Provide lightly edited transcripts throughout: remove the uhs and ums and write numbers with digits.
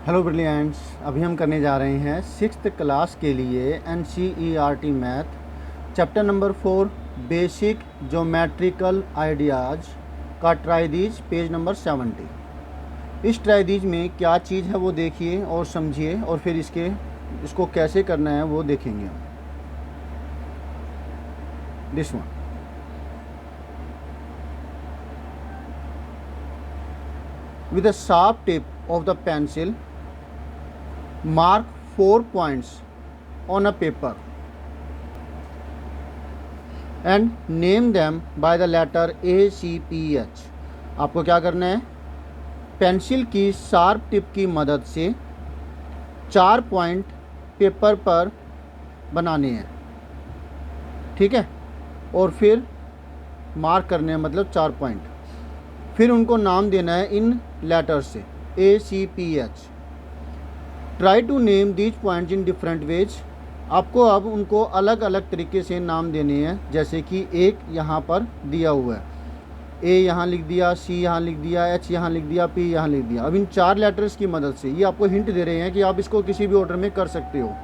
Hello brilliants, अभी हम करने जा रहे हैं सिक्स्थ क्लास के लिए NCERT math chapter number 4 basic geometrical ideas का ट्राइदीज पेज नंबर 70। इस ट्राइदीज में क्या चीज़ है वो देखिए और समझिए और फिर इसको कैसे करना है वो देखेंगे हम। This one, with a sharp tip of the pencil mark 4 points on a paper and name them by the letter A, C, P, H। आपको क्या करना है, पेंसिल की शार्प टिप की मदद से 4 पॉइंट पेपर पर बनाने हैं, ठीक है, और फिर मार्क करने हैं, मतलब 4 पॉइंट। फिर उनको नाम देना है इन लेटर से ACPH। Try to name these points in different ways. आपको अब उनको अलग अलग तरीके से नाम देने हैं, जैसे कि एक यहाँ पर दिया हुआ है, A यहाँ लिख दिया, C यहाँ लिख दिया, H यहाँ लिख दिया, P यहाँ लिख दिया। अब इन 4 लेटर्स की मदद से ये आपको हिंट दे रहे हैं कि आप इसको किसी भी ऑर्डर में कर सकते हो।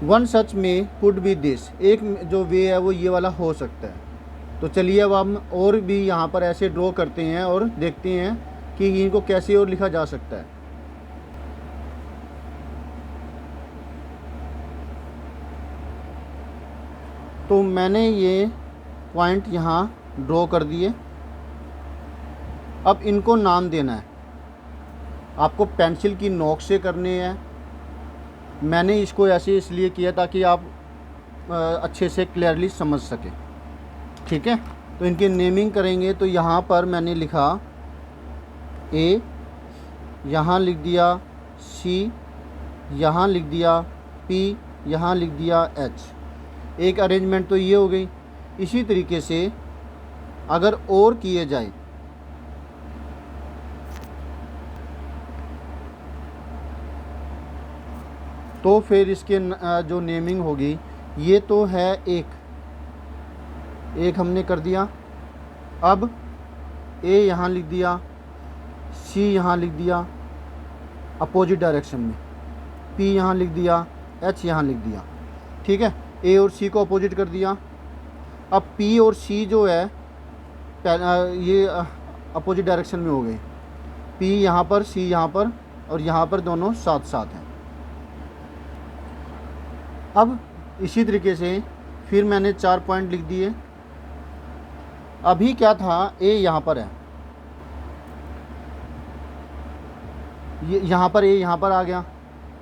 वन सच में कुड बी दिस, एक जो वे है वो ये वाला हो सकता है। तो चलिए अब हम और भी यहाँ पर ऐसे ड्रॉ करते हैं और देखते हैं कि इनको कैसे और लिखा जा सकता है। तो मैंने ये पॉइंट यहाँ ड्रॉ कर दिए। अब इनको नाम देना है, आपको पेंसिल की नोक से करने हैं। मैंने इसको ऐसे इसलिए किया ताकि आप अच्छे से क्लियरली समझ सकें, ठीक है। तो इनकी नेमिंग करेंगे तो यहाँ पर मैंने लिखा A, यहाँ लिख दिया C, यहाँ लिख दिया P, यहाँ लिख दिया H। एक अरेंजमेंट तो ये हो गई। इसी तरीके से अगर और किए जाए तो फिर इसके जो नेमिंग होगी, ये तो है एक हमने कर दिया। अब A यहाँ लिख दिया, C यहाँ लिख दिया अपोजिट डायरेक्शन में, P यहाँ लिख दिया, H यहाँ लिख दिया, ठीक है। A और C को अपोजिट कर दिया। अब P और C जो है ये अपोजिट डायरेक्शन में हो गई। P यहाँ पर, C यहाँ पर, और यहाँ पर दोनों साथ साथ हैं। अब इसी तरीके से फिर मैंने 4 पॉइंट लिख दिए। अभी क्या था, A यहाँ पर है, ये यहाँ पर A यहाँ पर आ गया।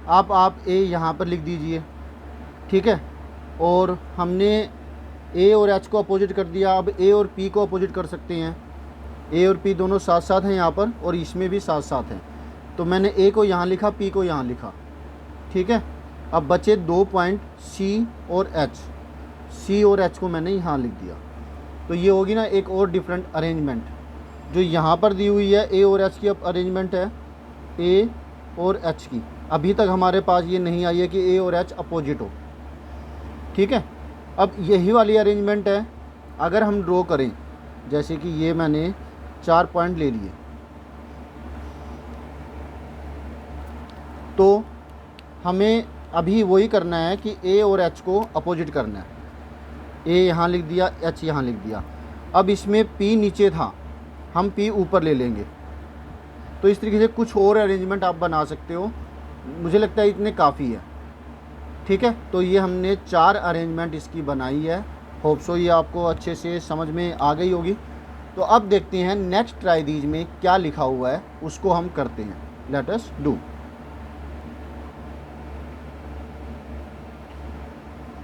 आप A यहाँ पर लिख दीजिए, ठीक है। और हमने A और H को अपोजिट कर दिया। अब A और P को अपोजिट कर सकते हैं। A और P दोनों साथ साथ हैं यहाँ पर, और इसमें भी साथ साथ हैं। तो मैंने A को यहाँ लिखा, P को यहाँ लिखा, ठीक है। अब बचे 2 पॉइंट C और H। C और H को मैंने यहाँ लिख दिया। तो ये होगी ना एक और डिफरेंट अरेंजमेंट। जो यहाँ पर दी हुई है A और H की अरेंजमेंट है A और H की। अभी तक हमारे पास ये नहीं आई है कि A और H अपोजिट हो, ठीक है। अब यही वाली अरेंजमेंट है। अगर हम ड्रॉ करें, जैसे कि ये मैंने 4 पॉइंट ले लिए, तो हमें अभी वही करना है कि A और H को अपोजिट करना है। A यहाँ लिख दिया, H यहाँ लिख दिया। अब इसमें P नीचे था, हम P ऊपर ले लेंगे। तो इस तरीके से कुछ और अरेंजमेंट आप बना सकते हो। मुझे लगता है इतने काफ़ी है, ठीक है। तो ये हमने 4 अरेंजमेंट इसकी बनाई है। होप सो ये आपको अच्छे से समझ में आ गई होगी। तो अब देखते हैं नेक्स्ट ट्राइदीज में क्या लिखा हुआ है, उसको हम करते हैं। Let us do.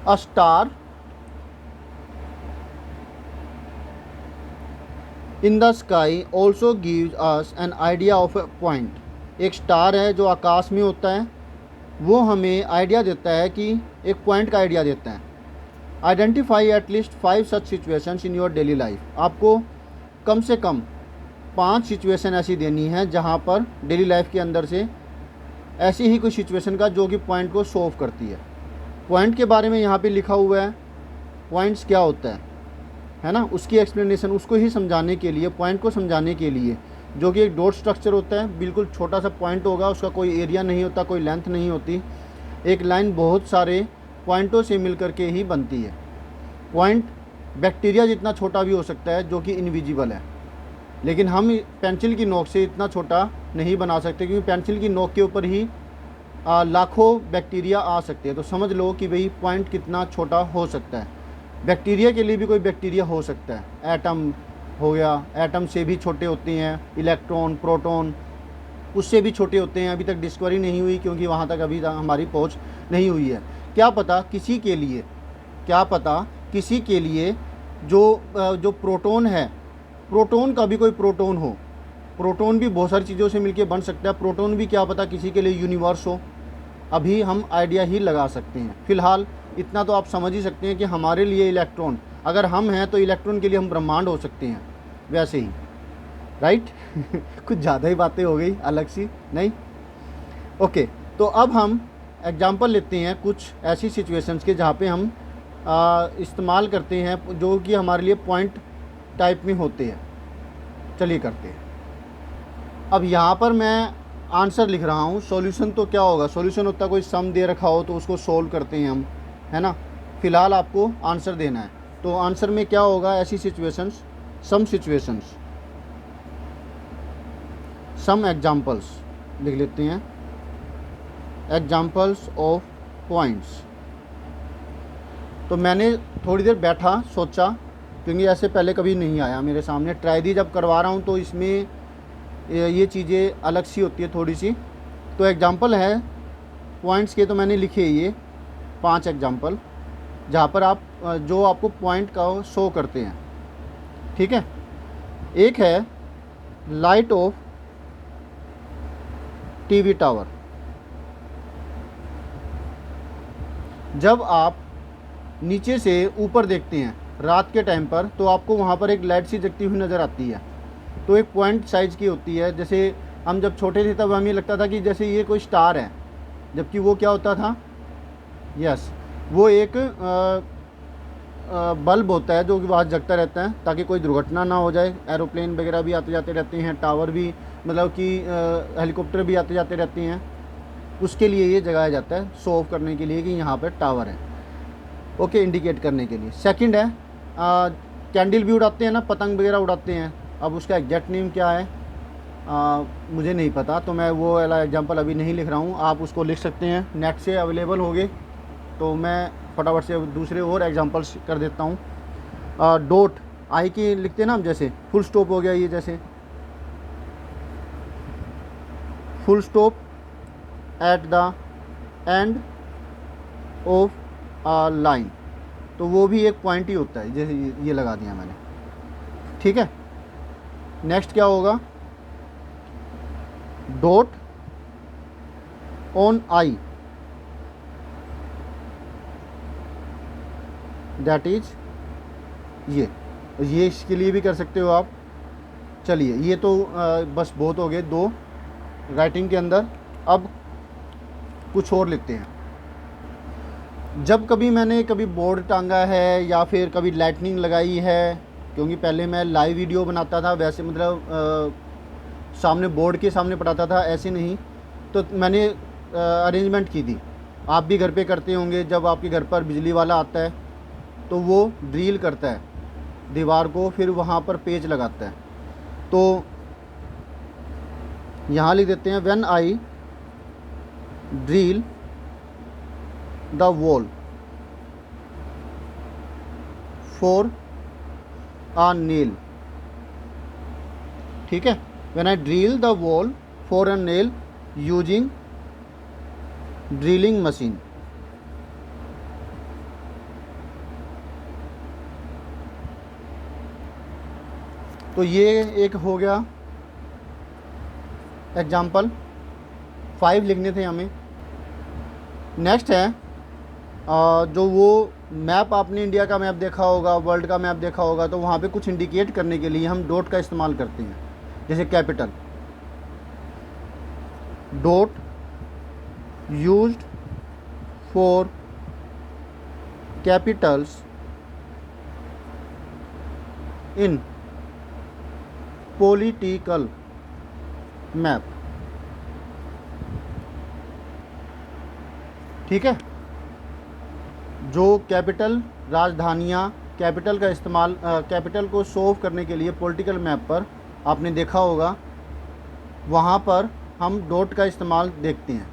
A star in the sky also gives us an idea of A point. एक स्टार है जो आकाश में होता है, वो हमें आइडिया देता है कि एक पॉइंट का आइडिया देता है। Identify at least 5 such situations in your daily life. आपको कम से कम 5 सिचुएशन ऐसी देनी है जहाँ पर डेली लाइफ के अंदर से ऐसी ही कोई सिचुएशन का जो कि पॉइंट को सॉल्व करती है। पॉइंट के बारे में यहाँ पे लिखा हुआ है, पॉइंट्स क्या होता है ना, उसकी एक्सप्लेनेशन, उसको ही समझाने के लिए, पॉइंट को समझाने के लिए जो कि एक डॉट स्ट्रक्चर होता है, बिल्कुल छोटा सा पॉइंट होगा, उसका कोई एरिया नहीं होता, कोई लेंथ नहीं होती। एक लाइन बहुत सारे पॉइंटों से मिल कर के ही बनती है। पॉइंट बैक्टीरिया जितना छोटा भी हो सकता है जो कि इनविजिबल है, लेकिन हम पेंसिल की नोक से इतना छोटा नहीं बना सकते, क्योंकि पेंसिल की नोक के ऊपर ही लाखों बैक्टीरिया आ सकते हैं। तो समझ लो कि भाई पॉइंट कितना छोटा हो सकता है। बैक्टीरिया के लिए भी कोई बैक्टीरिया हो सकता है, एटम हो गया, एटम से भी छोटे होते हैं, इलेक्ट्रॉन, प्रोटॉन उससे भी छोटे होते हैं। अभी तक डिस्कवरी नहीं हुई, क्योंकि वहाँ तक अभी तक हमारी पहुँच नहीं हुई है। क्या पता किसी के लिए, क्या पता किसी के लिए जो प्रोटॉन है, प्रोटॉन का भी कोई प्रोटॉन हो। प्रोटॉन भी बहुत सारी चीज़ों से मिलके बन सकता है। प्रोटॉन भी क्या पता किसी के लिए यूनिवर्स हो। अभी हम आइडिया ही लगा सकते हैं। फ़िलहाल इतना तो आप समझ ही सकते हैं कि हमारे लिए इलेक्ट्रॉन, अगर हम हैं तो इलेक्ट्रॉन के लिए हम ब्रह्मांड हो सकते हैं, वैसे ही, राइट। कुछ ज़्यादा ही बातें हो गई अलग सी, नहीं? ओके, तो अब हम एग्जांपल लेते हैं कुछ ऐसी सिचुएशंस के जहाँ पे हम इस्तेमाल करते हैं, जो कि हमारे लिए पॉइंट टाइप में होते हैं। चलिए करते हैं। अब यहाँ पर मैं आंसर लिख रहा हूँ। सॉल्यूशन तो क्या होगा, सॉल्यूशन होता है कोई सम दे रखा हो तो उसको सोल्व करते हैं हम, है ना। फ़िलहाल आपको आंसर देना है, तो आंसर में क्या होगा, ऐसी situations, some situations, some examples लिख लेते हैं, एग्जांपल्स ऑफ पॉइंट्स। तो मैंने थोड़ी देर बैठा, सोचा, क्योंकि ऐसे पहले कभी नहीं आया मेरे सामने। ट्राई दी जब करवा रहा हूँ तो इसमें ये चीज़ें अलग सी होती है थोड़ी सी। तो एग्जांपल है पॉइंट्स के, तो मैंने लिखे ये 5 एग्जांपल, जहाँ पर आप जो आपको पॉइंट का शो करते हैं, ठीक है। एक है लाइट ऑफ टीवी टावर। जब आप नीचे से ऊपर देखते हैं रात के टाइम पर, तो आपको वहाँ पर एक लाइट सी जगती हुई नज़र आती है। तो एक पॉइंट साइज़ की होती है। जैसे हम जब छोटे थे तब हमें लगता था कि जैसे ये कोई स्टार है, जबकि वो क्या होता था, यस, वो एक बल्ब होता है जो कि वहाँ जगता रहता है ताकि कोई दुर्घटना ना हो जाए। एरोप्लेन वगैरह भी आते जाते रहते हैं, टावर भी, मतलब कि हेलीकॉप्टर भी आते जाते रहते हैं, उसके लिए ये जगाया जाता है, शो ऑफ करने के लिए कि यहाँ पर टावर है, ओके, इंडिकेट करने के लिए। सेकंड है कैंडल भी उड़ाते हैं ना, पतंग वगैरह उड़ाते हैं। अब उसका एग्जैक्ट नेम क्या है मुझे नहीं पता, तो मैं वो वाला एग्जांपल अभी नहीं लिख रहा हूँ। आप उसको लिख सकते हैं, नेट से अवेलेबल होंगे। तो मैं फटाफट से दूसरे और एग्जांपल्स कर देता हूँ। डॉट आई की लिखते हैं ना हम, जैसे फुल स्टॉप हो गया, ये जैसे full stop at the end of line, तो वो भी एक पॉइंट ही होता है, जैसे ये लगा दिया मैंने, ठीक है। नेक्स्ट क्या होगा, dot on I, that is ये इसके लिए भी कर सकते हो आप। चलिए, ये तो बस बहुत हो गए 2 राइटिंग के अंदर। अब कुछ और लिखते हैं। जब कभी मैंने कभी बोर्ड टांगा है या फिर कभी लाइटनिंग लगाई है, क्योंकि पहले मैं लाइव वीडियो बनाता था, वैसे मतलब सामने बोर्ड के सामने पढ़ाता था, ऐसे नहीं, तो मैंने अरेंजमेंट की थी। आप भी घर पे करते होंगे, जब आपके घर पर बिजली वाला आता है तो वो ड्रिल करता है दीवार को, फिर वहाँ पर पेच लगाता है। तो यहाँ लिख देते हैं, when I drill the wall for a nail, ठीक है। when I drill the wall for a nail using drilling machine। तो ये एक हो गया एग्जाम्पल, 5 लिखने थे हमें। नेक्स्ट है जो वो मैप, आपने इंडिया का मैप देखा होगा, वर्ल्ड का मैप देखा होगा, तो वहाँ पे कुछ इंडिकेट करने के लिए हम डॉट का इस्तेमाल करते हैं। जैसे capital, dot used for Capitals in political map. ठीक है, जो कैपिटल राजधानियाँ, कैपिटल का इस्तेमाल, कैपिटल को शो ऑफ करने के लिए पॉलिटिकल मैप पर आपने देखा होगा, वहाँ पर हम डॉट का इस्तेमाल देखते हैं,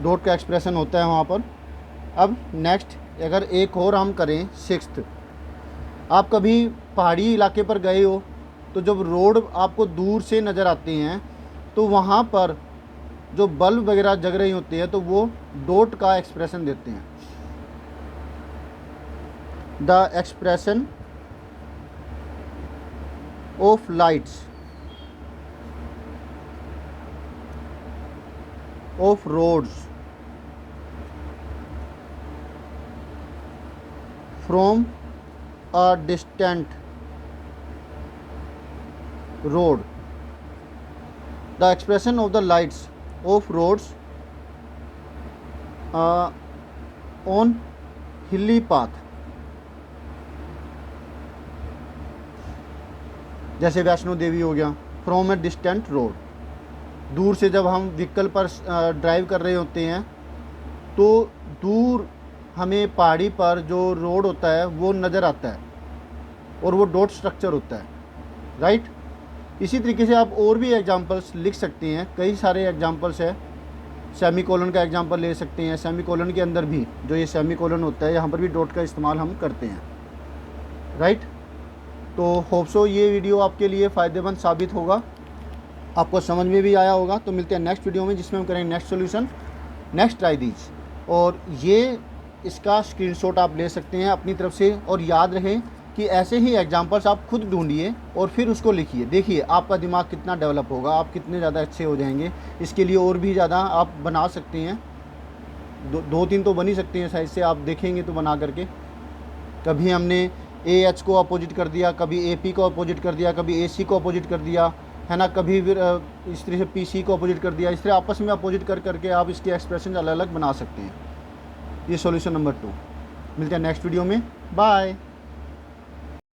डॉट का एक्सप्रेशन होता है वहाँ पर। अब नेक्स्ट अगर एक और हम करें सिक्स्थ, आप कभी पहाड़ी इलाके पर गए हो तो जब रोड आपको दूर से नज़र आते हैं तो वहाँ पर जो बल्ब वगैरह जग रही होती है तो वो डॉट का एक्सप्रेशन देते हैं। The expression of lights of roads फ्रॉम a distant road, the expression of the lights of roads on hilly path, जैसे वैष्णो देवी हो गया, फ्रॉम ए डिस्टेंट रोड, दूर से जब हम व्हीकल पर ड्राइव कर रहे होते हैं तो दूर हमें पहाड़ी पर जो रोड होता है वो नज़र आता है और वो डॉट स्ट्रक्चर होता है, राइट। इसी तरीके से आप और भी एग्जांपल्स लिख सकते हैं, कई सारे एग्जांपल्स है। सेमी कोलन का एग्जांपल ले सकते हैं, सेमी कोलन के अंदर भी जो ये सेमी कोलन होता है यहाँ पर भी डॉट का इस्तेमाल हम करते हैं, राइट। तो होप सो ये वीडियो आपके लिए फ़ायदेमंद साबित होगा, आपको समझ में भी आया होगा। तो मिलते हैं नेक्स्ट वीडियो में जिसमें हम करेंगे next solution, next try these. और ये इसका स्क्रीनशॉट आप ले सकते हैं अपनी तरफ से, और याद रहे कि ऐसे ही एग्जांपल्स आप खुद ढूंढिए और फिर उसको लिखिए, देखिए आपका दिमाग कितना डेवलप होगा, आप कितने ज़्यादा अच्छे हो जाएंगे। इसके लिए और भी ज़्यादा आप बना सकते हैं, दो तीन तो बन ही सकते हैं साइड से, आप देखेंगे तो बना करके। कभी हमने AH को अपोजिट कर दिया, कभी AP को अपोजिट कर दिया, कभी AC को अपोजिट कर दिया, है ना, कभी फिर इस तरह से PC को अपोजिट कर दिया। इस तरह आपस में अपोजिट कर करके आप इसके एक्सप्रेशन अलग अलग बना सकते हैं। ये सॉल्यूशन नंबर 2। मिलते हैं नेक्स्ट वीडियो में, बाय।